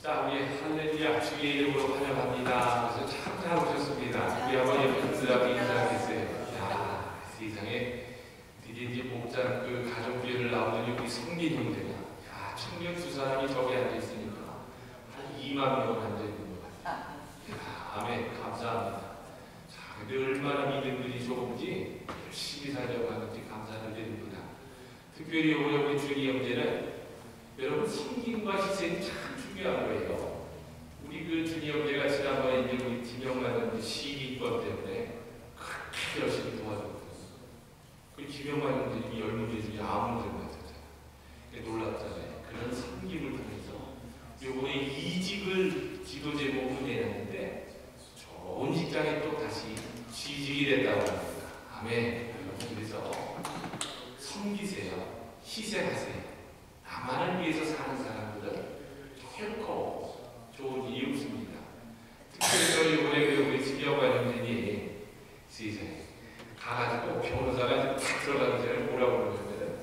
자, 우리 할렐루야 주의 이름으로 환영합니다. 그래서 참 잘 오셨습니다. 우리 한번 예쁜스럽게 인사하겠어요. 야, 세상에 드디어 이제 목장 그 가족교회를 나오더니 우리 성긴 형제가 야, 청년 두 사람이 저기 앉아 있으니까 한 2만 명 앉아 있는 것 같아요. 야, 아멘. 감사합니다. 자, 근데 얼마나 믿음들이 좋은지 열심히 살려고 하는지 감사를 드립니다. 특별히 우리 준이 형제는 여러분 성김과 희생이 참 중요한 거예요. 우리 그 준이 형제가 지난번에 이제 우리 김영만 시기권 때문에 그렇게 열심히 도와줬거든요. 그 김영만 형제님이 10문제 중에 9문제를 맞았잖아요. 놀랍잖아요. 그런 성김을 통해서 요번에 이직을 지도 제목으로 내놨는데 좋은 직장에 또 다시 취직이 됐다고 합니다. 아멘. 그래서 섬기세요. 희생하세요. 나만을 위해서 사는 사람들은 결코 좋은 일이 없습니다. 특별히 이번에 우리 지병관 형제님 세상에 가가지고 변호사가 탁 들어가기 전에 뭐라고 그러냐면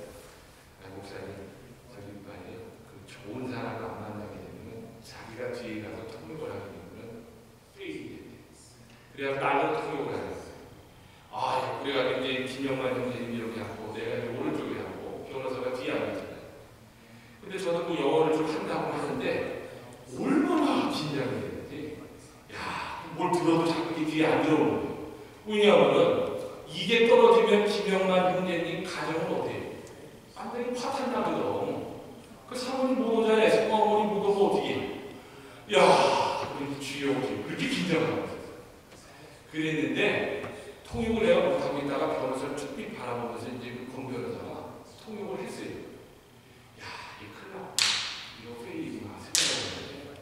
목사님 저기 말이에요. 그 좋은 사람을 안 만나게 되면 자기가 뒤에 가서 통역을 하게 되면 페이지 된대. 그래야 나를 통역을 하는 거예요. 아, 그래가지고 이제 김영만 형제님 이렇게 하고 내가 이제 오른쪽에 하고 변호사가 뒤에 앉았잖아요. 근데 저도 그 영어를 좀 한다고 하는데 얼마나 긴장이 되는지 야, 뭘 들어도 자꾸 뒤에 안 들어오는 거예요. 왜냐하면은 이게 떨어지면 김영만 형제님 가정은 어때요? 완전히 파탄나거든. 그 사모님 못 오잖아요. 성어머니 못 오면 어떻게 해? 야, 우리 주여오지. 그렇게 긴장하고 있었어요. 그랬는데 통역을 내가 못하고 있다가 변호사를 쭉 바라보면서 이제 그 검변호사가 통역을 했어요. 이거 페이지구나 생각해보는데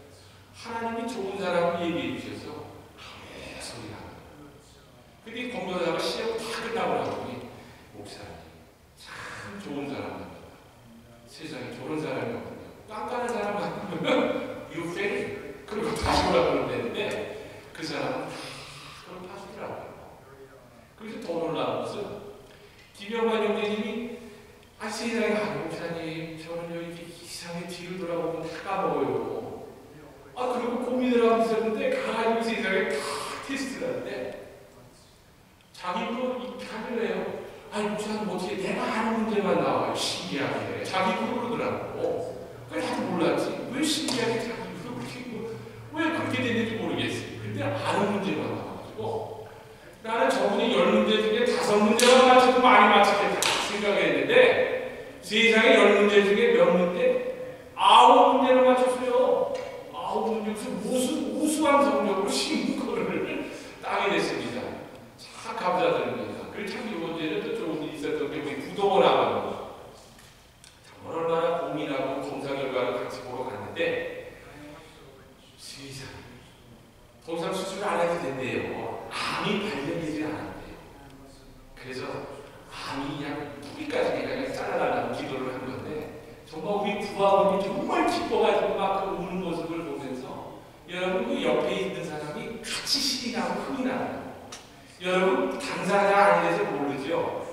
하나님이 좋은 사람을 얘기해 주셔서 계속 일하는 거예요. 근데 검도사가 시험 다 끝나고 나더니 목사님 참 좋은 사람입니다. 세상에 좋은 사람이 없거든요. 깐깐한 사람 만나면 you fail 그리고 다시 오라고 그러는데 그 사람은 다 그걸 파주더라고요. 그래서 더 놀라운 것은 김영만 형제님이 세상에 목사님 저는 여기 이상하게 뒤를 돌아보면 다 까먹어요. 그리고 고민을 하고 있었는데 가가지고 세상에 다 테스트를 하는데 자기도 이 편을 해요. 목사님 어떻게 내가 아는 문제만 나와요. 신기하게 자기 그러더라고. 그래 나도 몰랐지. 왜 신기하게 자기 그러고 왜 그렇게 됐는지 모르겠어요. 근데 아는 문제만 나와가지고 나는 저분이 10문제 중에 5문제만 맞춰도 많이 맞췄겠다 생각했는데 세상에 10문제 중에 몇 문제? 9문제를 맞췄어요. 9문제 무슨 우수한 성적으로 신고를 따게 됐습니다. 참 감사드립니다. 그리고 참 이번 주에는 또 좋은 일이 있었던 게 우리 부동을 하고 정말 얼마나 고민하고 검사 결과를 같이 보러 갔는데 세상에 더 이상 수술 안 해도 된대요. 암이 발견되지 않았대요. 그래서 암이 그냥 뿌리까지 그냥 잘라달라고 기도를 한 건데 정말 우리 부하분이 정말 기뻐가지고 막 그 우는 모습을 보면서 여러분 그 옆에 있는 사람이 같이 신이 나고 흥이 나요. 여러분 당사자 아니라서 모르죠.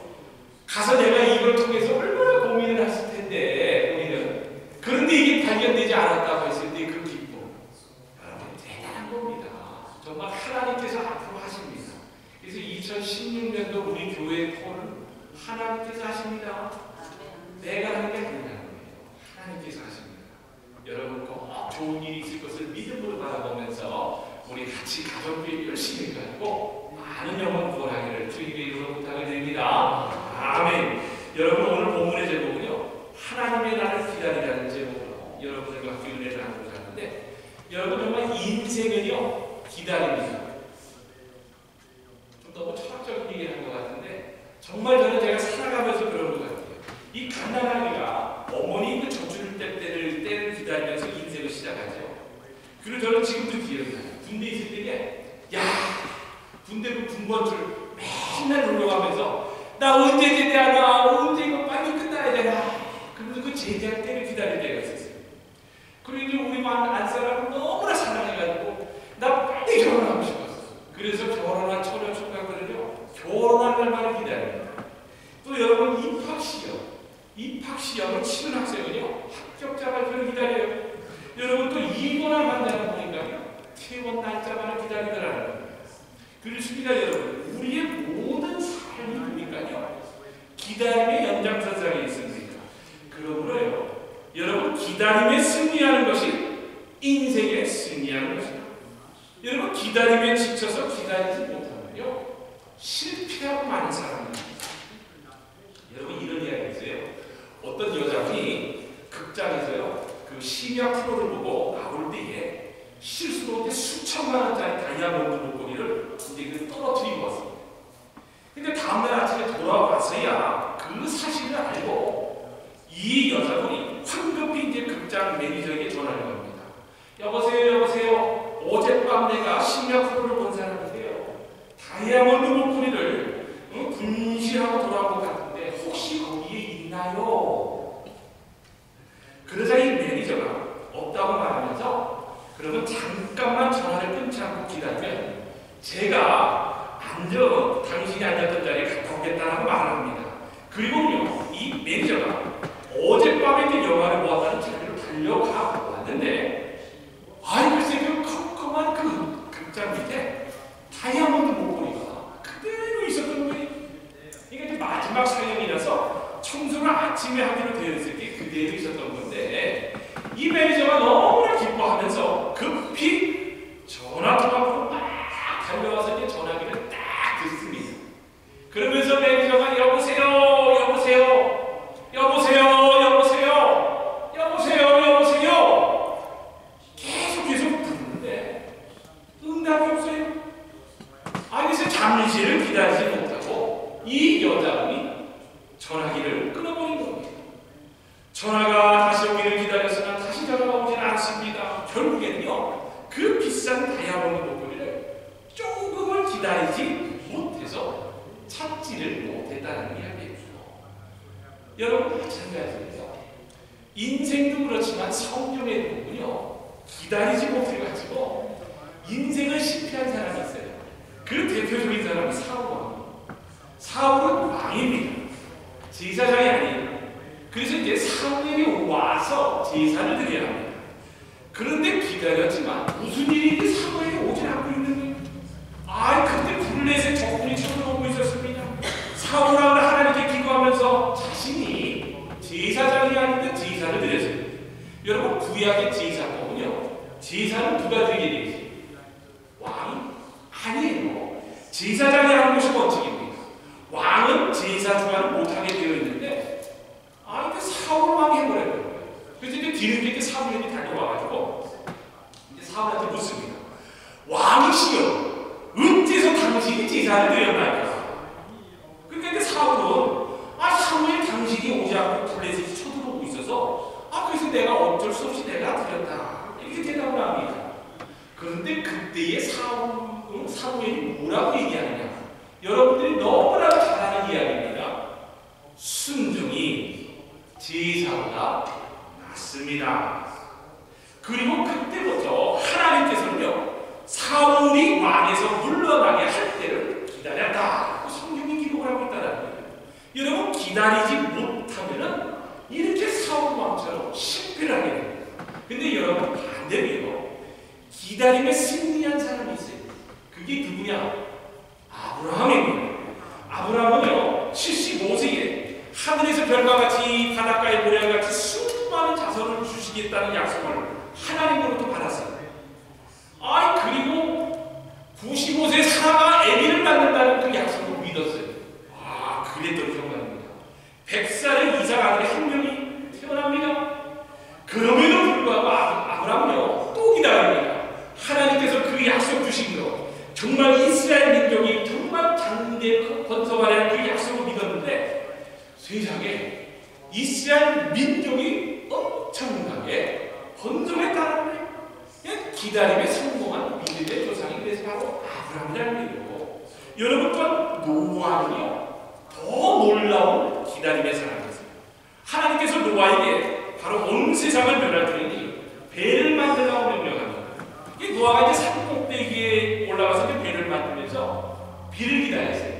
가서 내가 이걸 통해서 얼마나 고민을 했을 텐데 우리는 그런데 이게 발견되지 않았다고 했을 때 그 기쁨 여러분 대단한 겁니다. 정말 하나님께서 앞으로 하십니다. 그래서 2016년도 우리 교회의 콜은 하나님께서 하십니다. 내가 하는 게 아니라는 거예요. 하나님께서 하십니다. 여러분 꼭 좋은 일이 있을 것을 믿음으로 바라보면서 우리 같이 가족끼리 열심히 가지고 많은 영혼 구원하기를 주님의 이름으로 부탁을 드립니다. 아멘. 여러분 오늘 본문의 제목은요. 하나님의 나를 기다리라는 제목으로 여러분과 함께 은혜를 나누고자 하는데 여러분 정말 인생은요. 기다립니다. 좀 너무 철학적인 얘기를 한 것 같은데 정말 제가 살아가면서 그런 것 같아요. 이 갓난아기가 어머니 그 젖줄 때를 기다리면서 인생을 시작하죠. 그리고 저는 지금도 기억나요. 군대 있을 때에 군대 그 군번줄 맨날 놀러가면서 나 언제 제대하나 언제 이거 빨리 끝나야 되나 그러면서 그 제대할 때를 기다릴 때가 있었어요. 그리고 이제 우리 안사람을 너무나 사랑해가지고 나 빨리 결혼하고 싶었어. 그래서 결혼한 처녀 총각들은요 결혼할 날만 기다려요. 또 여러분 입학 시험을 치는 학생은요 합격자 발표를 기다려요. 여러분 또 이번한 그렇습니다, 여러분. 우리의 모든 삶이 뭡니까요? 기다림의 연장선상에 있습니다. 그러므로요, 여러분, 기다림에 승리하는 것이 인생에 승리하는 것입니다. 여러분, 기다림에 지쳐서 기다리지 못하면요, 실패하고 많은 사람입니다. 여러분, 이런 이야기 있어요. 어떤 여자분이 극장에서요, 그 심야 프로를 보고 나올 때에 실수로 수천만 원짜리 다이아몬드 목걸이를 이제 떨어뜨리고 왔습니다. 근데 다음날 아침에 돌아와서야 그 사실을 알고 이 여자분이 황급히 이제 극장 매니저에게 전화를 합니다. 여보세요, 여보세요. 어젯밤 내가 심야 프로를 본 사람인데요, 다이아몬드 목걸이를 분실하고 돌아온 것 같은데 혹시 거기에 있나요? 그러자 이 매니저가 없다고 말하면서 그러면 잠깐만 전화를 끊지 않고 기다리면 제가 당신이 앉았던 자리에 갔다 오겠다라고 말을 합니다. 그리고요, 이 매니저가 어젯밤에 이제 영화를 보았다는 자리로 달려가 왔는데, 글쎄 그 컴컴한 그 극장 밑에 다이아몬드 목걸이가 그대로 있었던 거예요. 이게 이제 마지막 사연이라서 청소를 아침에 하기로 되어 있을 게 그대로 있었던 건데, 이 매니저가 너무나 기뻐하면서 급히 전화통 앞으로 막 달려와서 이제 전화기를 딱 듣습니다. 그러면서 매니저가 여보세요, 여보세요, 여보세요, 여보세요, 여보세요, 여보세요 계속 부르는데 응답이 없어요. 그래서 잠시를 기다리지 못하고 이 여자분이 전화기를 끊어버린 겁니다. 전화가 다시 오기를 기다렸으나 다시 전화가 오지는 않습니다. 결국에는요, 그 비싼 다이아몬드 목걸이를 조금을 기다리지 못해서 찾지를 못했다는 이야기예요. 여러분, 마찬가지입니다. 인생도 그렇지만 성경의 부분은요, 기다리지 못해가지고 인생을 실패한 사람이 있어요. 그 대표적인 사람이 사울왕. 사울은 왕입니다. 제사장이 아니에요. 그래서 이제 사무엘이 와서 제사를 드려야 합니다. 그런데 기다렸지만 무슨 일인지 사무엘이 오지 않고 있는 거예요. 그때 블레셋 적군이 쳐들어오고 있었습니다. 사울왕은 하나님께 기도하면서 자신이 제사장이 아닌데 제사를 드렸어요. 여러분, 구약의 제사법은요, 제사는 누가 드리게 되어 있어요? 왕이? 아니에요. 제사장이 하는 것이 원칙입니다. 왕은 제사 주관을 못하게 되어 있는데, 근데 사울 왕이 해버려요. 그래서 이제 뒤늦게 사무엘이 달려와가지고 이제 사울한테 묻습니다. 왕이시여, 어째서 당신이 제사를 드렸나이까? 그러니까 이제 사울은 사무엘 당신이 오지 않고 블레셋이 쳐들어오고 있어서 그래서 내가 어쩔 수 없이 내가 드렸다, 이렇게 대답을 합니다. 그런데 그때의 사무엘이 뭐라고 얘기하느냐? 여러분들이 너무나도 잘 아는 이야기입니다. 순종이 제사보다 낫습니다. 그리고 그때부터 하나님께서는요, 사울이 왕에서 물러나게 할 때를 기다렸다, 성경이 기록을 하고 있다는 거예요. 여러분, 기다리지 못하면은 이렇게 사울 왕처럼 실패를 하게 됩니다. 근데 여러분, 반대로요, 기다림에 승리한 사람이 있어요. 그게 누구냐? 아브라함입니다. 아브라함은요, 75세에 하늘에서 별과 같이 바닷가의 모래와 같이 수많은 자손을 주시겠다는 약속을 하나님으로부터 받았어요. 그리고 95세 사라가 아기를 낳는다는 그 약속을 믿었어요. 그랬던 경우입니다. 100살의 이삭 아들이 한 명이 태어납니다. 그럼에도 불구하고 아브라함은요, 또 기다립니다. 하나님께서 그 약속 주신 것, 정말 이스라엘 민족이 정말 장대 번성하려는 그 약속을 믿었는데, 세상에 이스라엘 민족이 엄청나게 번성했다는 거예요. 기다림에 성공한 믿음의 조상이 그래서 바로 아브라함이라는 거예요. 여러분, 또한 노아는요, 더 놀라운 기다림의 사람이었어요. 하나님께서 노아에게 바로 온 세상을 멸할 터이니 배를 만들라고 명령합니다. 노아가 이제 산 꼭대기에 올라가서 이제 배를 만들면서 비를 기다렸어요.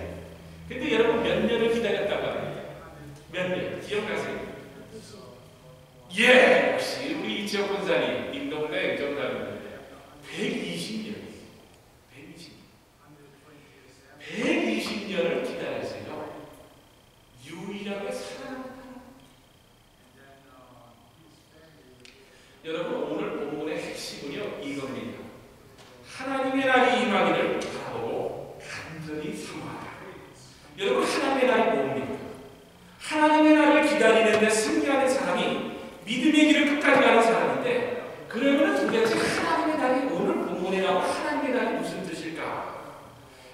근데 여러분, 몇 년을 기다렸다고 합니다. 몇 년? 기억나세요? 역시 우리 이지혁 권사님, 임동대 정사님 120년. 120년. 이겁니다. 하나님의 날이 임하기를 바라보고 간절히 사모하라. 여러분, 하나님의 날이 뭡니까? 하나님의 날을 기다리는데 승리하는 사람이 믿음의 길을 끝까지 가는 사람인데, 그러면 도대체 하나님의 날이 오늘 본문에 나온 하나님의 날이 무슨 뜻일까?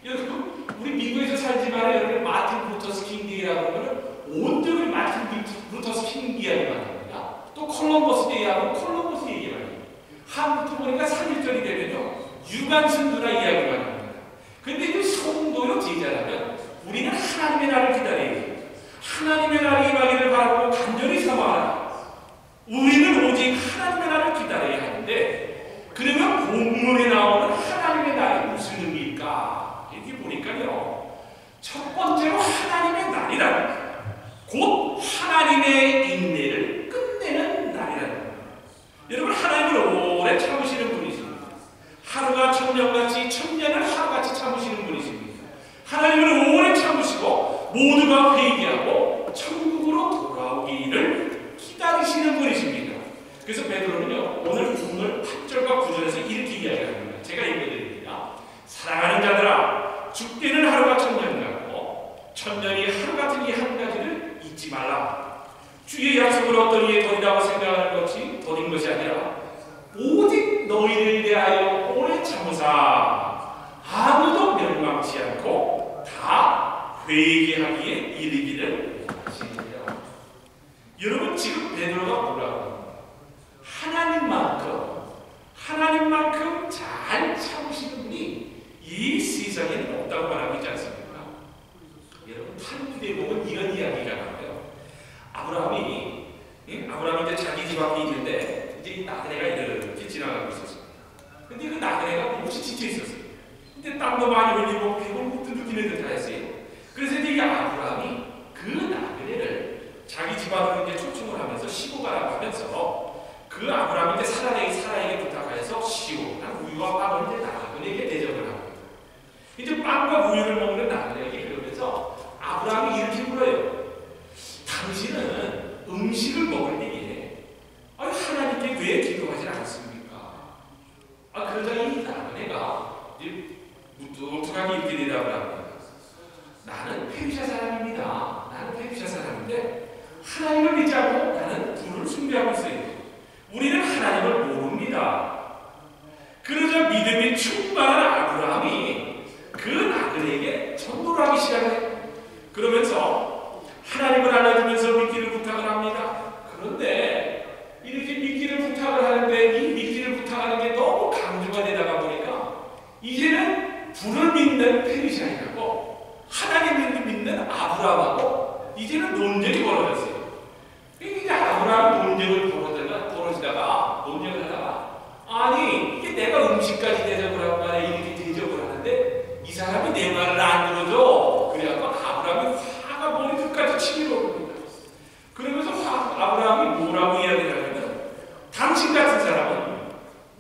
여러분, 우리 미국에서 살지만 여러분 마틴 루터스 킹 데이라고 하면 온종일 마틴 루터스 킹 이야기만 합니다. 또 콜럼버스 데이하고 콜럼버스 얘기만 해요. 한국도 보니까 3.1절이 되면요 유관순 누나 이야기만 합니다. 근데 이 성도요 제자라면 우리는 하나님의 날을 기다려야 돼요. 하나님의 날이 임하기를 바라고 간절히 사모하라. 우리는 오직 하나님의 날을 기다려야 하는데, 그러면 본문에 나오는 하나님의 날이 무슨 의미일까? 여기 보니까요, 첫 번째로 하나님의 날이란 곧 하나님의 인내를 끝내는 날이라는 겁니다. 여러분, 하나님을 오래 참으시는 분이십니다. 하루가 천년같이, 천년을 하루같이 참으시는 분이십니다. 하나님을 오래 참으시고 모두가 회개하고 천국으로 돌아오기를 기다리시는 분이십니다. 그래서 베드로는요, 오늘 8절과 9절에서 이렇게 이야기합니다. 제가 읽어드립니다. 사랑하는 자들아, 죽기는 하루가 천년 같고 천년이 하루 같은 이 한 가지를 잊지 말라. 주의 약속을 어떤 이에 더디다고 생각하는 것이 더딘 것이 아니라 오직 너희를 대하여 오래 참으사 아무도 멸망치 않고 다 회개하기에 이르기를 원하시니라. 여러분, 지금 베드로가 뭐라고 합니까? 하나님만큼 잘 참으시는 분이 이 세상에는 없다고 말하고 있지 않습니까? 여러분, 탈무드에 보면 이런 이야기가 나와요. 아브라함이 이제 자기 집 앞에 있는데 이제 나그네가 이렇게 지나가고 있었습니다. 근데 그 나그네가 몹시 지쳐 있었어요. 근데 땀도 많이 흘리고 배고픔도 느끼는 듯 하였어요. 그래서 이제 이 아브라함이 그 나그네를 자기 집 앞으로 이제 초청을 하면서 쉬고 가라고 하면서 그 아브라함이 이제 사라에게 부탁하여서 시원한 우유와 빵을 이제 나그네에게 대접을 합니다. 이제 빵과 우유를 먹는 나그네에게 그러면서 아브라함이 이렇게 물어요. 당신은 음식을 먹을 때에 하나님께 왜 기도하지 않습니까? 그러자 이 나그네가 무뚝뚝하게 이렇게 대답을 합니다. 나는 페르시아 사람입니다. 나는 페르시아 사람인데 하나님을 믿지 않고 나는 불을 숭배하고 있어요. 우리는 하나님을 모릅니다. 그러자 믿음이 충만한 아브라함이 그 나그네에게 전도를 하기 시작해요. 그러면서 하나님을 알아주면서 믿기를 부탁을 합니다. 그런데 이렇게 믿기를 부탁을 하는데 이 믿기를 부탁하는 게 너무 강조가 되다가 보니까 이제는 불을 믿는 페르시아인하고 하나님을 믿는 아브라함하고 이제는 논쟁이 벌어졌어요. 이제 아브라함이 논쟁을 벌어지다가 논쟁을 하다가 아니 이게 내가 음식까지 대접을 하고 말에 이렇게 대접을 하는데 이 사람이 내 말을 안 들어줘. 그래갖고 아브라함이 화가 머리 끝까지 치밀어 오릅니다. 그러면서 아브라함이 뭐라고 이야기를 하냐면 당신 같은 사람은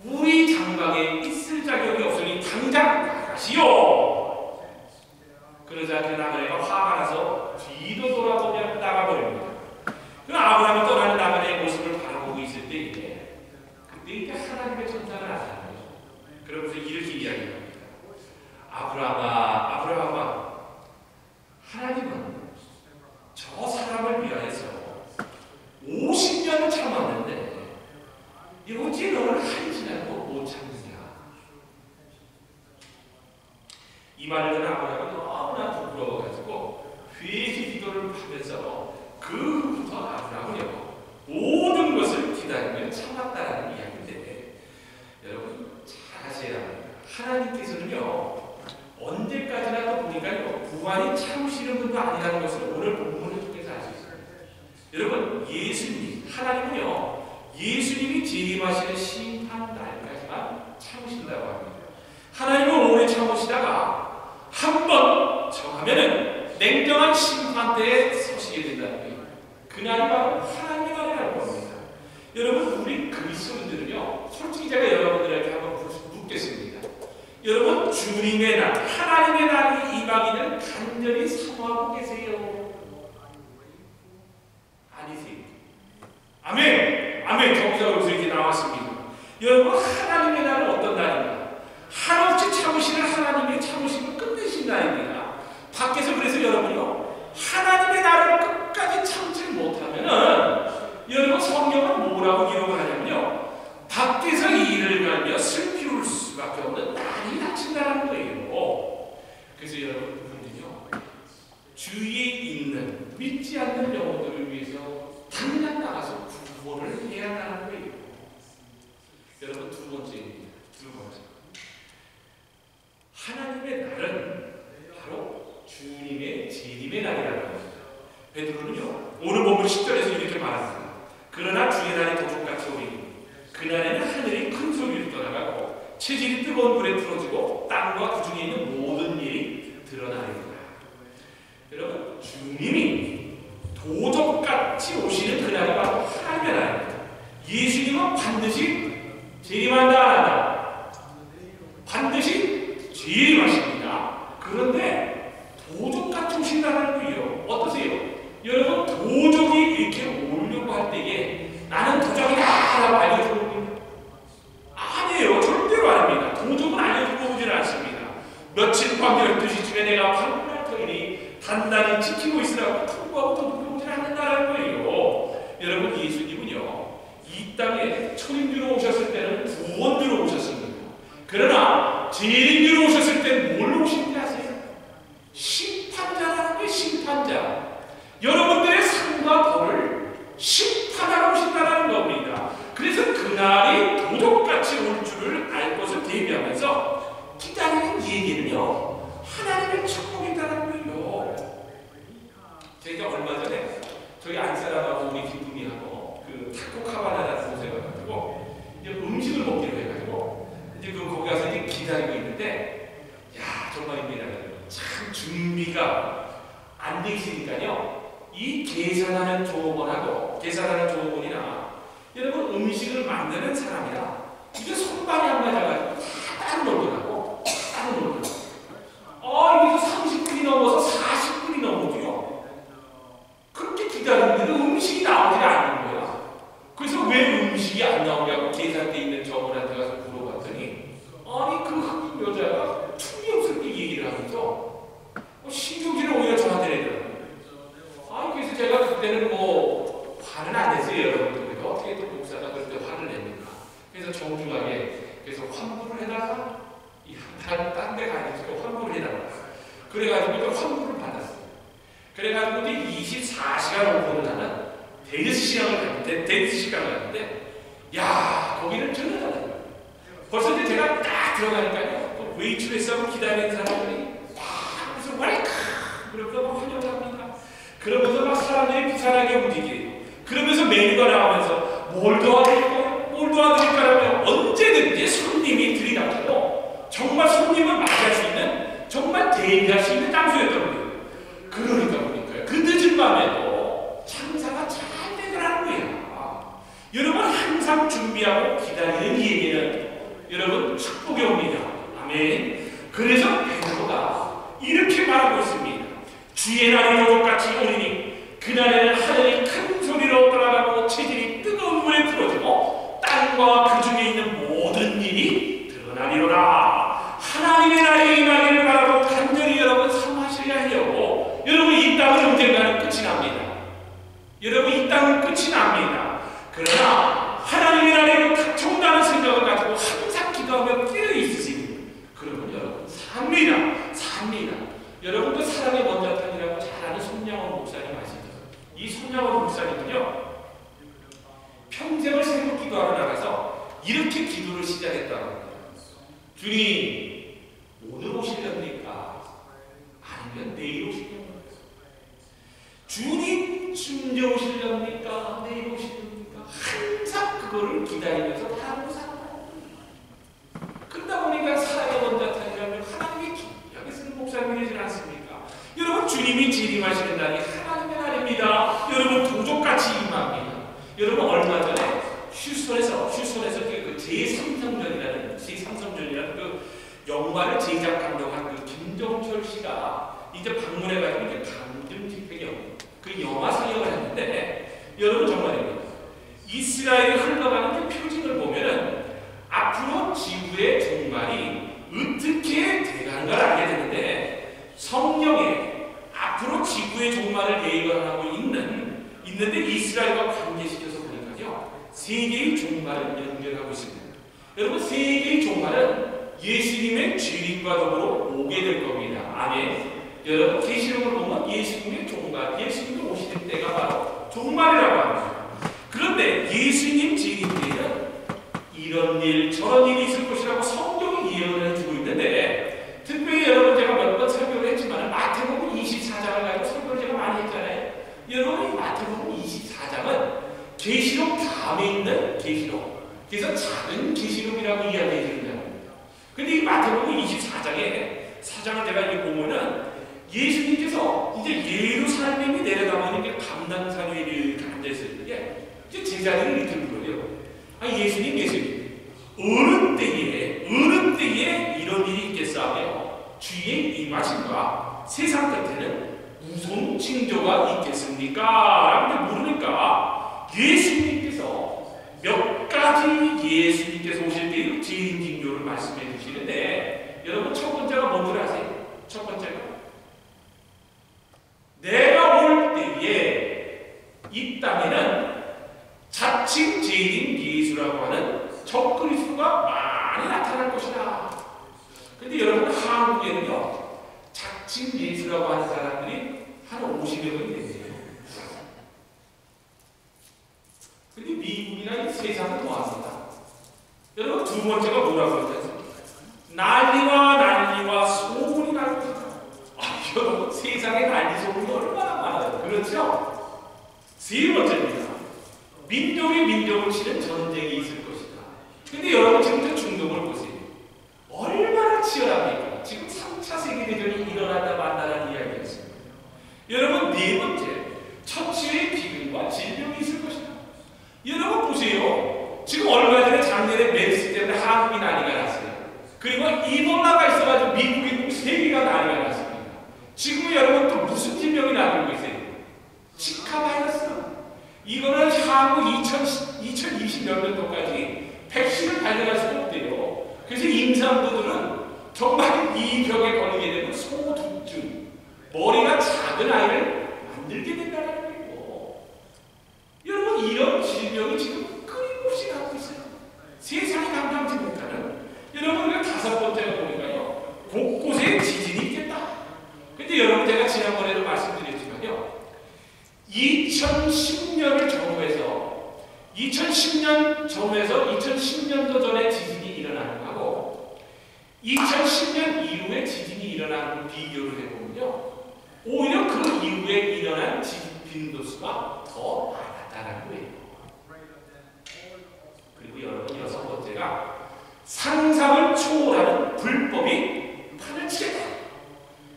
우리 장막에 있을 자격이 없으니 당장 나가시오. 그러자 그 나그네가 화가 나서 뒤도 돌아보며 나가버립니다. 그 아브라함이 떠나는 나그네의 모습을 바라보고 있을 때에 그때 이제 하나님의 천사가 나타나요. 그러면서 이렇게 이야기합니다. 아브라함아, 하나님은 저 사람을 위하여서 50년을 참았는데 어찌 너를 하지 않고 못 참느냐. 이 말을 듣는 아브라함이 너무나 부끄러워가지고 회개 기도를 하면서 그 후부터 아브라함은요 모든 것을 기다리며 참았다라는 이야기인데, 여러분 잘 아셔야 합니다. 하나님께서는요 언제까지나 또 보니까요 무한히 참으시는 분도 아니라는 것을 오늘 본문을 통해서 알 수 있습니다. 여러분, 예수님, 하나님은요 예수님이 재림하시는 심판 날까지만 참으신다고 합니다. 하나님은 오래 참으시다가 한번 정하면은 냉정한 심판대에 서시게 된다는 거예요. 그날이 바로 하나님의 날이라고 합니다. 여러분, 우리 그리스도인들은요 솔직히 제가 여러분들에게 한번 묻겠습니다. 여러분, 주님의 날, 하나님의 날이 임하기를 간절히 사모하고 계세요? 아니세요? 아멘! 아멘! 정사로 이렇게 나왔습니다. 여러분, 하나님의 날은 어떤 날인가? 한없이 참으시는 하나님의 참으심을 끝내신 날입니다. 밖에서 그래서 여러분요, 하나님의 날을 끝까지 참지 못하면은 여러분 성경은 뭐라고 기록을 하냐면요, 밖에서 이를 갈며 슬피 울 수밖에 없는 날이 닥친다는 거예요. 그래서 여러분들요, 주위에 있는 믿지 않는 영혼들을 위해서 당장 나가서 구원을 해야 한다는 거예요. 여러분, 두 번째입니다. 두 번째, 하나님의 날은 바로 주님의 재림의 날이라는 것입니다. 베드로는요, 오늘 본문 10절에서 이렇게 말합니다. 그러나 주의 날이 도둑같이 오리니 그날에는 하늘이 큰 소리로 떠나가고 체질이 뜨거운 불에 틀어지고 땅과 그 중에 있는 모든 일이 드러나리로다. 여러분, 주님이 도둑같이 오시는 그날이 바로 하나님의 날입니다. 예수님은 반드시 재림한다 안 한다? 반드시 재림하십니다. 그런데 도둑같이 오신다는 거예요. 어떠세요? 여러분, 도적이 이렇게 오려고 할 때에 나는 도적이다 라고 알려주는 겁니다. 아니에요. 절대로 아닙니다. 도적은 알려주고 오지는 않습니다. 며칠 밤 12시쯤에 내가 방문할 터이니 단단히 지키고 있으라고 통보하고 도둑이 오지는 않는다는 거예요. 여러분, 예수님은요, 이 땅에 초림주로 오셨을 때는 구원주로 오셨습니다. 그러나 재림주로 오셨을 때는 뭘로 오신지 아세요? 심판자라는 거예요. 심판자. 여러분들의 삶과 벌을 심판하러 오신다는 겁니다. 그래서 그날이 도둑같이 올 줄을 알 것을 대비하면서 기다리는 얘기는요, 하나님의 축복이다라는 거예요. 제가 얼마 전에 저희 안사람하고 우리 기쁨이하고 그 타코카바나라는 곳에 가가지고 이제 음식을 먹기로 해가지고 이제 거기 가서 이제 기다리고 있는데, 야, 정말입니다. 참 준비가 안 돼 있으니까요, 이 계산하는 조업원이나 여러분 음식을 만드는 사람이라 이게 손발이 안 맞아가지고 따로 놀더라고. 여기서 30분이 넘어서 40분이 넘어도요, 그렇게 기다리는데도 음식이 나오지 않는 거야. 그래서 왜 음식이 안 나오냐고 계산대 있는 저분한테 가서 물어봤더니, 아니 그 흑인 여자가 틀림없이 얘기를 하면서 신경질을 오히려 저한테 내더라고요. 그래서 제가 그때는 뭐 화는 안 냈어요. 여러분들 어떻게 또 목사가 그럴 때 화를 냅니까? 그래서 정중하게 그래서 환불을 해달라, 딴 데가 아니고 환불을 해달라. 그래가지고 또 환불을 받았어요. 그래가지고 이제 24시간 오픈을 하는 데이트 시간을 갔는데, 야, 거기는 전혀 달라요. 벌써 이제 제가 딱 들어가니까요, 또 웨이트레스하고 기다리는 사람들이 막 그래서 왈칵 그러면서 막 환영합니다. 그러면서 막 사람들이 비산하게 움직이고, 그러면서 메뉴가 나오면서 뭘 도와드릴까라면 언제든지 손님이 들이닥치고 정말 손님을 맞이할 수 있는, 정말 대비할 수 있는 장소였던 거예요. 그러니까 보니까요, 그 늦은 밤에도 장사가 잘 되더라는 거예요. 여러분, 항상 준비하고 기다리는 얘기는 여러분 축복의 옵니다. 아멘. 그래서 베드로가 이렇게 말하고 있습니다. 주의 날이 도둑같이 오리니 그날에는 하늘이 큰 소리로 떠나가고 체질이 뜨거운 물에 풀어지고 땅과 그 중에 있는 모든 일이 드러나리로다. 하나님의 날이 임하기를 바라고 간절히 여러분 사모하셔야 하려고. 여러분, 이 땅은 언젠가는 끝이 납니다. 여러분, 이 땅은 끝이 납니다. 그러나 하나님의 날이 닥쳐온다는 생각을 가지고 항상 기도하며 깨어 있으시니 그러면 여러분 삽니다. 여러분도 사랑의 원자탄이라고 잘 아는 손양원 목사님 아시죠? 이 손양원 목사님은요, 평생을 새벽 기도하러 나가서 이렇게 기도를 시작했다고 합니다. 주님, 오늘 오시렵니까? 아니면 내일 오시렵니까? 주님, 숨져 오시렵니까? 내일 오시렵니까? 항상 그거를 기다리면서 하고 살아요. 그러다 보니까 사랑의 원자탄이라면 하나님의 기약에 쓰는 목사님이 되지 않습니까? 여러분, 주님이 재림하시는 날이 하나님의 날입니다. 여러분, 도적같이 임합니다. 여러분, 얼마 전에 휴스턴에서 그 제3성전이라는 그 영화를 제작 감독한 그 김정철 씨가 이제 방문해가지고 이제 감정 집회경 그 영화 상영을 했는데, 여러분 정말입니다. 이스라엘이 흘러가는 그 표징을 보면은 여러분 세계의 종말은 예수님의 재림과 더불어 오게 될 겁니다. 아멘. 여러분 계시록을 보면 예수님의 종말, 예수님이 오시는 때가 바로 종말이라고 합니다. 그런데 예수님 재림 때에는 이런 일 저런 일이 있을 것이라고 성경이 예언을 해주고 있는데, 특별히 여러분 제가 몇 번 설교를 했지만 마태복음 24장을 가지고 설교를 제가 많이 했잖아요. 여러분 이 마태복음 24장은 계시록 다음에 있는 계시록, 그래서 작은 계시록이라고 이야기해 주는 겁니다. 근데 이 마태복음 24장에 사장을 제가 이렇게 보면은 예수님께서 이제 예루살렘이 내려가면 이게 감람산 위에 이렇게 앉아있을 때 이제 제자들이 이렇게 물어요. 아, 예수님 어느 때에 이런 일이 있겠사며 주의 임하심과 세상 끝에는 무슨 징조가 있겠습니까? 라고 물으니까 예수님께서 몇 가지 예수님께서 오실 때의 재림 징조를 말씀해 주시는데, 여러분 첫 번째가 뭔 줄 아세요? 첫 번째가 내가 올 때에 이 땅에는 자칭 재림 예수라고 하는 적그리스도가 많이 나타날 것이다. 근데 여러분 한국에는요 자칭 예수라고 하는 사람들이 한 50여 명이 되세요. 근데 미국이나 이 세상은 뭐합니까? 여러분 두 번째가 뭐라고 그러죠? 난리와 소문이 날 것이다. 여러분 세상에 난리 소문이 얼마나 많아요. 그렇죠? 세 번째입니다. 민족이 민족을 치는 전쟁이 있을 것이다. 근데 여러분 지금 저 중동을 보세요. 얼마나 치열합니까? 지금 3차 세계대전이 일어난다 만다라는 이야기였습니다. 여러분 네 번째, 처치의 비극과 질병이 있을 것이다. 여러분 보세요. 지금 얼마 전에 작년에 메르스 때문에 한국이 난리가 났어요. 그리고 이볼라가 있어가지고 미국이 세계가 난리가 났습니다. 지금 여러분 또 무슨 질병이 나고 있어요? 치카 바이러스. 이거는 향후 2020년도까지 백신을 발견할 수가 없대요. 그래서 임산부들은 정말 이 병에 걸리게 되면 소두증, 머리가 작은 아이를 만들게 된다는 거예요. 여러분 이런 질병이 지금 끊임없이 나고 있어요. 세상이 감당지 못하는. 여러분 우리가 다섯 번째가 보니까요, 곳곳에 지진이 있겠다. 근데 여러분 제가 지난번에도 말씀드렸지만요, 2010년을 전후해서 2010년도 전에 지진이 일어나는 거하고 2010년 이후에 지진이 일어나는 걸 비교를 해보면요, 오히려 그 이후에 일어난 지진 빈도수가 더 많았다는 거예요. 그리고 여러분 여섯 번째가 상상을 초월하는 불법이 판을 치겠다.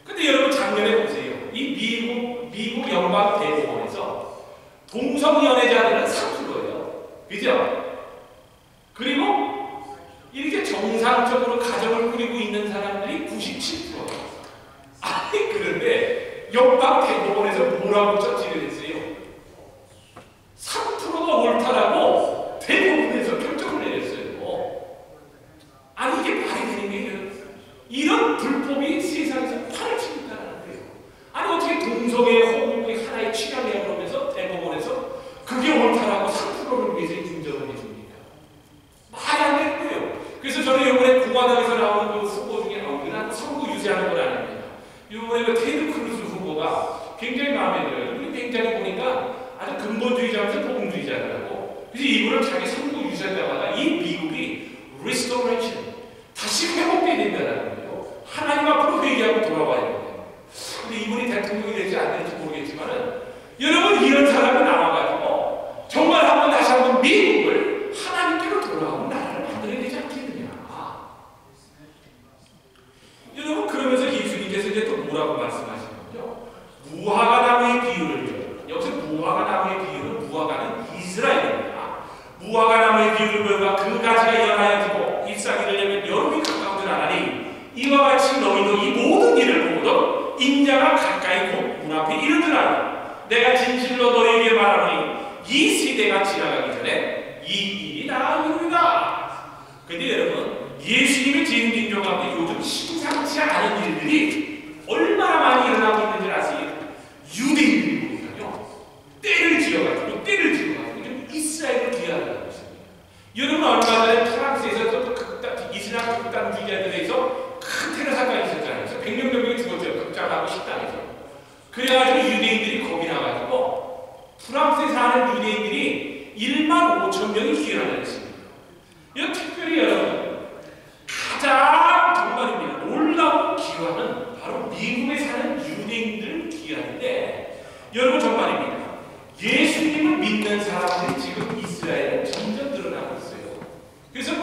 근데 여러분 작년에 보세요. 이 미국 연방 대법원에서 동성 연애자들은 3%예요. 그죠? 그리고 이렇게 정상적으로 가정을 꾸리고 있는 사람들이 97%예요. 아니 그런데 연방 대법원에서 뭐라고 저지를 했어요? 3%가 옳다라고 대법원에서 결정을 내렸어요. 아니 이게 말이 되는 게 이런 불법이 세상에서 판을 치고 있다는 거예요. 아니 어떻게 동성애 호흡이 하나의 취향이야 그러면서 대법원에서 그게 옳다라고 3%를 위해서 인정을 해줍니까? 말이 안 되는 거예요. 그래서 저는 이번에 공화당에서 나오는 그 후보 중에 난 선거 유세하는 건 아닙니다. 이번에 그 테드 크루즈 후보가 굉장히 마음에 들어요. 근데 굉장히 보니까 아주 근본주의자면서 복음주의자더라고. 그래서 이분을 자기 선거 유세할 때마다 이 미국이 restoration, 다시 회복돼야 된다는 거예요. 하나님 앞으로 회개하고 돌아와야 돼요. 근데 이분이 대통령이 될지 안 될지 모르겠지만은 여러분 이런 사람이 나와가지고 정말 한번 다시 한번 미국을 하나님께로 돌아오는 나라를 만들어야 되지 않겠느냐. 여러분 그러면서 예수님께서 이제 또 뭐라고 말씀하시냐면요, 무화과나무의 비유를, 여기서 무화과나무의 비유는 무화과는 이스라엘입니다. 무화과나무의 비유를 보여가 그 가지가 연하여지고 잎사귀를 내면 여름이 가까운 줄 아나니 이와 같이 너희도 이 모든 일을 보고도 인자가 가까이 곧 문 앞에 이른 줄 아니 내가 진실로 너희에게 말하노니 이 시대가 지나가기 전에 이 일이 다 이루리라. 근데 여러분 예수님의 재림징조 가운데 요즘 심상치 않은 일들이 얼마나 많이 일어나고 있는지 아세요? 유대인들이거든요. 때를 지어가지고 이스라엘을 비하하고 있습니다. 여러분 얼마 전에 프랑스에서 또 극단주의자들에서 큰 테러 사건이 있었잖아요. 그래서 100명 정도 죽었어요. 극장하고 식당에서. 그래가지고 유대인들이 겁이 나가지고 프랑스에 사는 유대인들이 1만 5천 명이 귀환을 했습니다. 이 특별히 여러분 가장 정말입니다. 놀라운 귀환은 바로 미국에 사는 유대인들 귀환인데 여러분 정말입니다. 예수님을 믿는 사람들이 지금 이스라엘에 점점 늘어나고 있어요. 그래서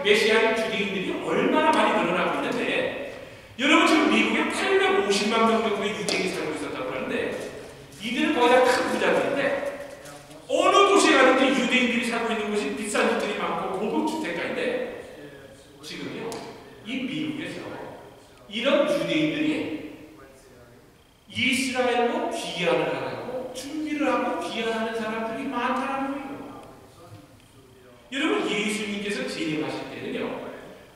메시안 주대인들이 얼마나 많이 늘어나고 있는데 여러분 지금 미국에 850만 명 정도의 유대인이 살고 있었다고 하는데 이들은 거의 다 큰 부자들인데 어느 도시에 가든지 유대인들이 살고 있는 곳이 비싼 집들이 많고 고급 주택가인데 지금요 이 미국에서 이런 유대인들이 이스라엘로 귀환을 하라고 준비를 하고 귀환하는 사람들이 많다는 거예요. 여러분 예수님께서 재림하실 때는요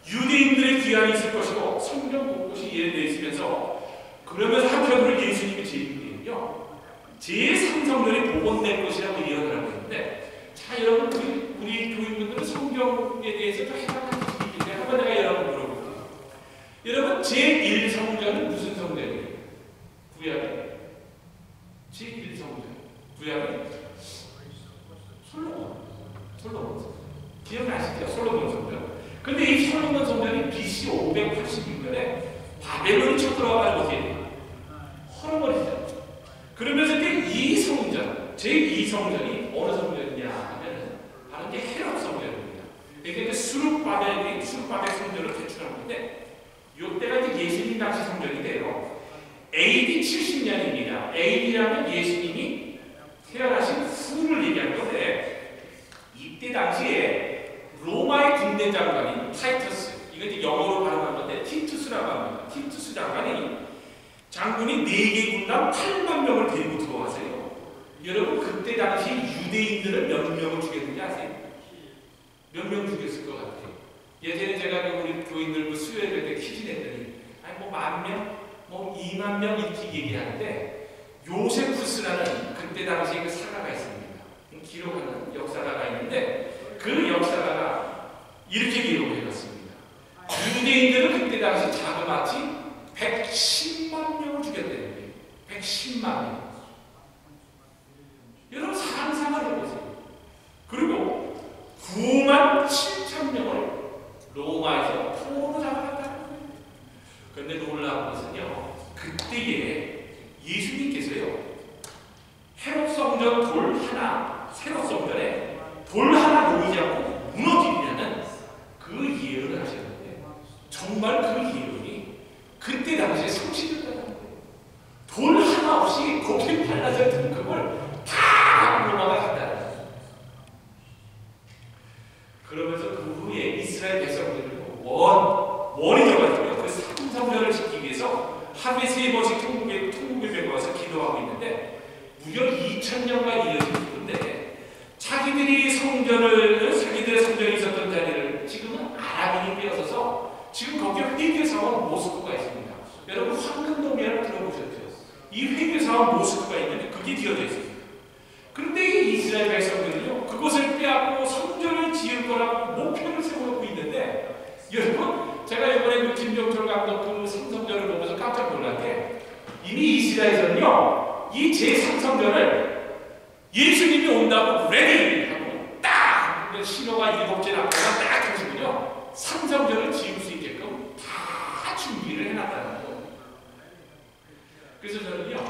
유대인들의 귀환이 있을 것이고 성경 곳곳이 예언되어 있으면서 그러면서 한편으로 예수님의 재림 때는요 제3성전이 복원될 것이라고 예언을 하고 있는데 자 여러분 우리 교인분들은 성경에 대해서 좀 해석할 수 있는데 한번 내가 여러분 물어볼게요. 여러분 제1성전은 무슨 성전이에요? 구약에 제1성전 구약에 솔로몬 성전 기억나시죠? 솔로몬 성전. 근데 이 솔로몬 성전이 BC 586년에 바벨론이 쳐들어와가지고 어떻게 헐어버리죠. 그러면서 이 성전, 제2성전이 어느 성전이냐 하면 바로 이제 헤롯 성전입니다. 그러니까 수룹바벨 성전을 개출하는데 이때가 이제 예수님 당시 성전인데요. AD 70년입니다. AD라면 예수님이 태어나신 후를 얘기한 건데 이때 당시에 로마의 군대 장관인 타이터스, 이거 이제 영어로 발음한 건데 티투스라고 합니다. 티투스 장군이 4개 군단 8만 명을 데리고 들어왔어요. 여러분 그때 당시 유대인들을 몇 명을 죽였는지 아세요? 몇 명 죽였을 것 같아요? 예전에 제가 우리 교인들 수요일 때 퀴즈 냈더니 아니 뭐 10,000명? 뭐 2만 명 이렇게 얘기하는데 요세푸스라는 그때 당시에 그 사가가 있습니다. 기록하는 역사가가 있는데 그 역사가가 이렇게 기록을 해놨습니다. 유대인들은 그때 당시 자그마치 110만 명을 죽였다는 거예요. 110만 명. 여러분 상상을 해보세요. 그리고 9만 7천 명을 로마에서 포로로 잡아갔다는 거예요. 그런데 놀라운 것은요. 그때에 예수님께서요. 헤롯 성전 돌 하나, 세롯 성전에 돌 하나 놓이지 않고 무너지리라는 그 예언을 하셨는데 정말 그 예언이 그때 당시에 성취됐다는 거예요. 돌 하나 없이 곱게 발라진 등급을 다 로마가 갔다는 거예요. 그러면서 그 후에 이스라엘 백성들을 원이 져가지고요. 그 삼성전을 짓기 위해서 하루에 3번씩 통곡에 배워서 기도하고 있는데 무려 2000년간 이어진 기도인데 자기들의 성전이 있었던 자리를 지금은 아람인이 빼앗아서 지금 거기에 회계사원 모스크가 있습니다. 여러분 황금동이라고 들어보셨죠? 이 회계사원 모스크가 있는데 그게 지어져 있습니다. 그런데 이 이스라엘 백성들은요 그것을 빼앗고 성전을 지을 거라고 목표를 세워놓고 있는데 여러분 제가 이번에 그 김정철 감독 그 성전을 보면서 깜짝 놀란 게 이미 이스라엘에서는요 이 제3성전을 예수님이 온다고 레디 하고 딱 신호가 7개 나타나 딱 해주고요 3성전을 지을 수 있게끔 다 준비를 해놨다는 거예요. 그래서 저는요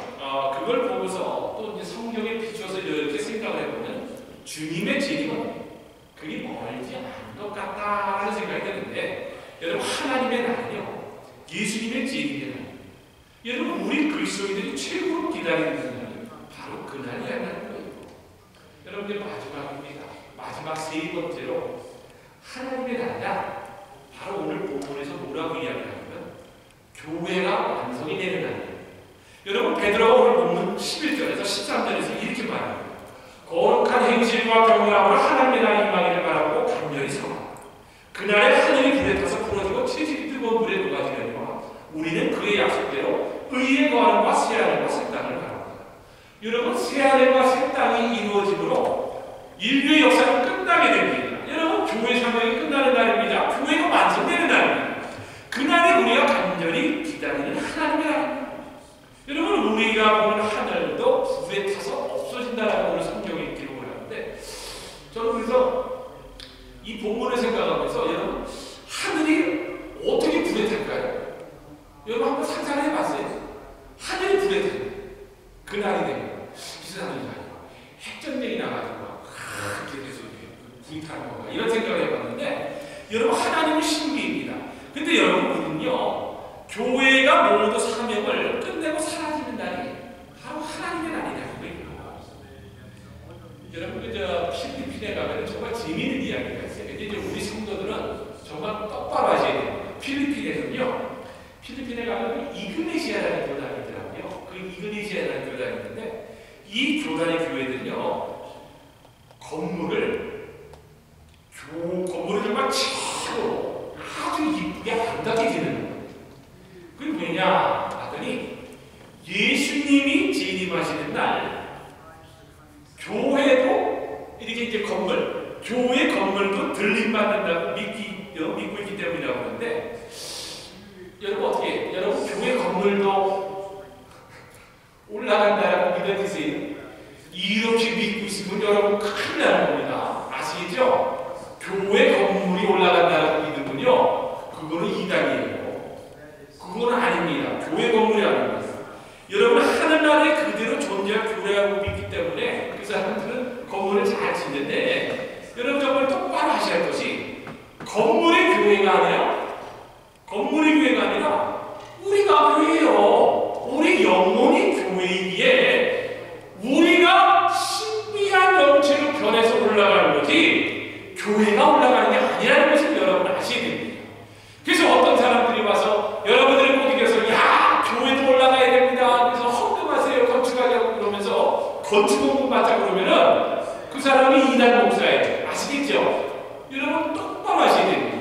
그걸 보고서 또 이제 성경에 비춰서 이렇게 생각을 해보면 주님의 재림은 그리 멀지 않은 것 같다는 생각이 드는데 여러분 하나님의 날은요 예수님의 재림의 날. 여러분 우리 그리스도인들이 최고로 기다리는 날은 바로 그날이라는 거예요. 여러분들 마지막입니다. 마지막 3번째로 하나님의 날이다. 바로 오늘 본문에서 뭐라고 이야기하냐면 교회가 완성이 되는 날이에요. 여러분 베드로가 오늘 본문 11절에서 13절에서 이렇게 말합니다. 거룩한 행실과 경외함으로 하나님의 날 임하기를 바라고 간절히 사모한다. 그날에 하늘이 불에 타서 부러지고 체질이 뜨거운 물에 녹아지려니와 우리는 그의 약속대로 의의 거하는과 새하늘과 새 땅을 바랍니다. 여러분 새하늘과 새 땅이 이루어짐으로 인류의 역사는 끝나게 됩니다. 여러분 교회 사명이 끝나는 날입니다. 교회가 완성돼야 하나님의 신비입니다. 근데 여러분은요, 교회가 모두 사명을 끝내고 사라지는 날이 바로 하나님의 날이라는 거예요. 여러분, 필리핀에 가면 정말 재미있는 이야기가 있어요. 근데 이제 우리 성도들은 정말 똑바로 하셔야 돼요. 필리핀에 가면 이그네시아라는 교단이 있더라고요. 그 이그네시아라는 교단이 있는데, 이 교단의 교회들은요, 건물을 정말 최고로 아주 이쁘게 아름답게 지는 거예요. 그게 왜냐 하더니, 예수님이 재림하시는 날 교회도 이렇게 이제 교회 건물도 들림받는다고 믿고 있기 때문이라고 하는데, 여러분 교회 건물도 올라간다라고 믿어지세요? 이렇게 믿고 있으면 여러분 큰일 나는 겁니다. 아시겠죠? 교회 건물이 올라간다라고 믿으면요, 그거는 이단이에요. 그거는 아닙니다. 교회 건물이 아닙니다. 여러분, 하늘나라에 그대로 존재할 교회라고 믿기 때문에 그 사람들은 건물을 잘 짓는데, 여러분 정말 똑바로 하셔야 할 것이, 건물의 교회가 아니라 우리가 교회예요. 우리 영혼이 교회이기에 우리가 신비한 영체로 변해서 올라가는 거지, 교회가 올라가는 게 아니라는 것을 여러분 아셔야 됩니다. 그래서 어떤 사람들이 와서 여러분들을 꼬드겨서, 야, 교회도 올라가야 됩니다, 그래서 헌금하세요, 건축하려고 그러면서 건축원금 받자 그러면은 그 사람이 이단 목사예요. 아시겠죠? 여러분 똑바로 하셔야 됩니다.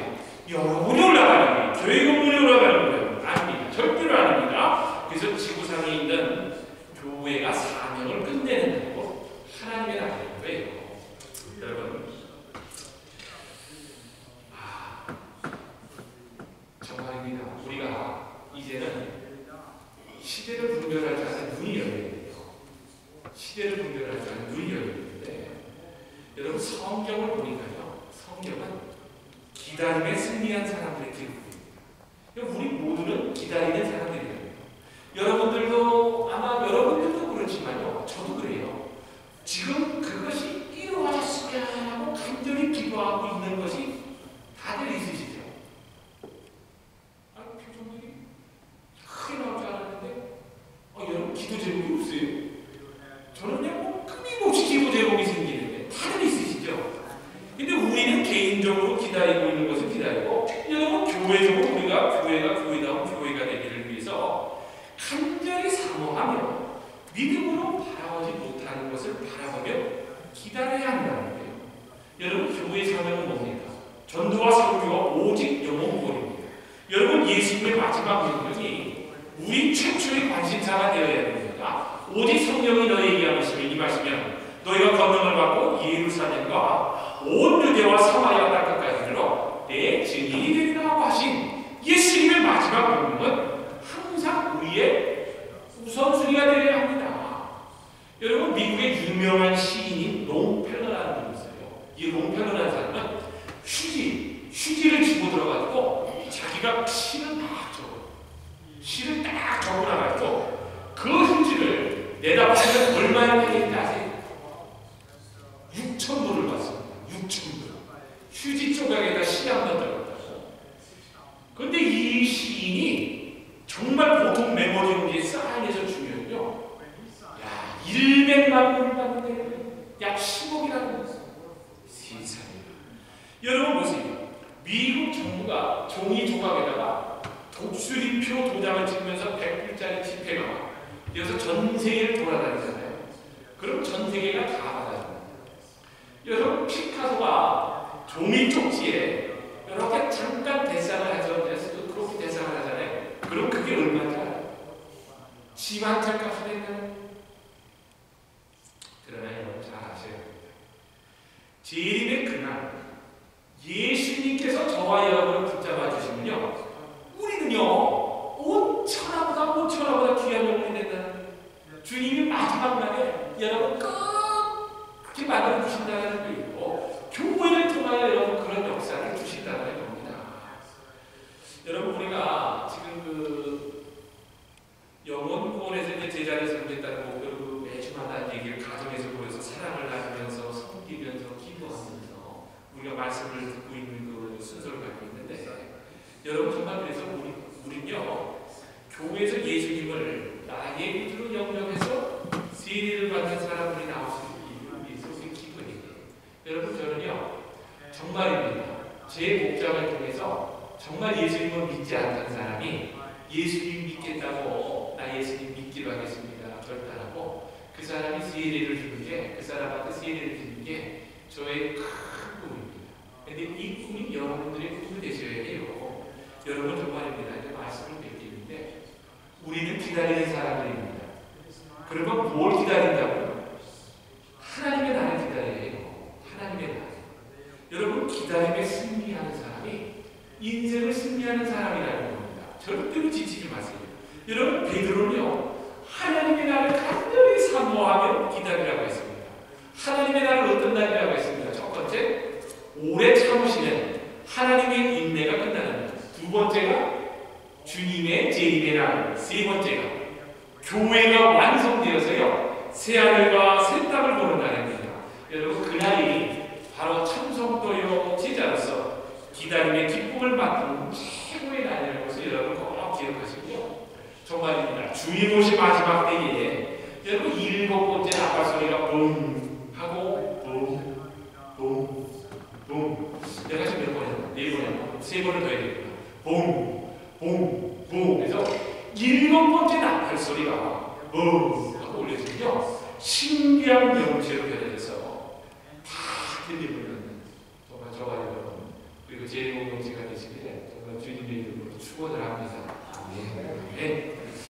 여러분이 올라가는 거예요. 교회 건물이 올라가는 거예요. 아닙니다. 절대로 아닙니다. 그래서 지구상에 있는 교회가 사명을 끝내는 거고 하나님의 나라인 거예요. 여러분, 정말입니다. 우리가 이제는 시대를 분별하지 않은 눈이 열려요. 시대를 분별하지 않은 눈이 열리는데, 여러분 성경을 보니까요, 성경은 기다림에 승리한 사람들의 기록입니다. 우리 모두는 기다리는 사람들이에요. 여러분들도 그렇지만요, 저도 그래요. 지금 그것이 이루어졌으면 하고 간절히 기도하고 있는 것이 다들 있으시죠? 표정들이 크게 나올 줄 알았는데, 여러분 기도 제목이 없어요. 저는 그냥 끊임없이 기도 제목이 생기는데 다들 있으시죠? 근데 우리는 개인적으로 기다리고 있는 것을 기다리고, 여러분 교회적으로 우리가 교회다운 교회가 되기를 위해서 간절히 사모하며 믿음으로 바라보지 못하는 것을 바라보며 기다려야 한다는 거예요. 여러분, 교회의 사명은 뭡니까? 전도와 선교와 오직 영혼 구원입니다. 여러분, 예수님의 마지막 명령이 우리 최초의 관심사가 되어야 됩니다. 오직 성령이 너희에게 임하시면 너희가 권능을 받고 예루살렘과 온 유대와 사마리아 땅끝까지 이르러 내 증인이 되리라고 하신 예수님의 마지막 명령은 항상 우리의 우선순위가 되어야 합니다. 여러분, 미국의 유명한 시인인 롱펠러라는 분이 있어요. 이 롱펠러라는 사람은 휴지를 집어 들어가지고 자기가 시를 딱 적어놔가지고 그 휴지를 내다 보면 얼마나 되겠는지 아세요? 6,000불을 받습니다. 6,000불. 휴지 조각에다 시 한 번 들어갔다고. 그런데 이 시인이 정말 보통 메모리 용지에 쌓아내서 주면요, 100만 불을 받는데 약 10억이라는 거예요. 세상에. 여러분 보세요. 미국 정부가 종이 조각에다가 독수리표 도장을 찍으면서 100불짜리 지폐가 그래서 전 세계를 돌아다니잖아요. 그럼 전 세계가 다 받아줍니다. 여러분, 피카소가 종이 쪽지에 이렇게 잠깐 대상을 해서 그렇게 대상을 하잖아요. 그럼 그게 얼마인지 알아요? 집 한 채 값이 된다는. 그러나 여러분 잘 아셔야 됩니다. 재림의 그날 예수님께서 저와 여러분을 붙잡아 주시면요, 우리는요 온 천하보다 귀한 영혼이 된다는, 주님이 마지막 날에 여러분 그렇게 만들어 주신다는 거이고, 교회를 통하여 여러분 그런 역사를 주신다는 겁니다. 여러분, 우리가 지금 영혼 구원에서 이제 제자 여러분 정말 그래서 우리는요 교회에서 예수님을 나의 구주로 영접해서 세례를 받는 사람들이 나올 수 있기 위해서 우리 기도해요. 여러분 저는요 정말입니다. 제 목장을 통해서 정말 예수님을 믿지 않는 사람이 예수님 믿겠다고 나 예수님 믿기로 하겠습니다 결단하고 그 사람이 세례를 주는 게 그 사람한테 세례를 주는 게 저의 큰 꿈입니다. 근데 이 꿈이 여러분들의 꿈이 되셔야 해요. 여러분 정말입니다. 이제 말씀을 뵙겠는데 우리는 기다리는 사람들입니다. 그러면 뭘 기다린다고요? 하나님의 나를 기다려야 해요. 하나님의 날. 여러분 기다림에 승리하는 사람이 인생을 승리하는 사람이라는 겁니다. 절대로 지치지 마세요. 여러분 베드로는요 하나님의 날을 간절히 사모하며 기다리라고 했습니다. 하나님의 날은 어떤 날이라고 했습니다. 첫 번째 오래 참으시는 하나님의 인내가 끝나는 날. 두 번째가 주님의 재림의 날. 세 번째가 교회가 완성되어서요 새하늘과 새 땅을 보는 날입니다. 여러분 그날이 바로 참성도요 제자로서 기다림의 기쁨을 맡은 최고의 날이라는 것을 여러분 꼭 기억하시고요. 정말입니다. 주님 오신 마지막 때에 여러분 7번째 나팔 소리가 붕 하고 붕 내가 지금 몇 번 했나? 4번 했나? 3번을 더 해야 되겠구나. 붕 그래서 7번째 나팔 소리가 붕 하고 올려지면요 신비한 명체로 변해져서 다 들리는 정말 저와 여러분 그리고 제 공동체가 되시기를 정말 주님의 이름으로 축원을 합니다. 아멘.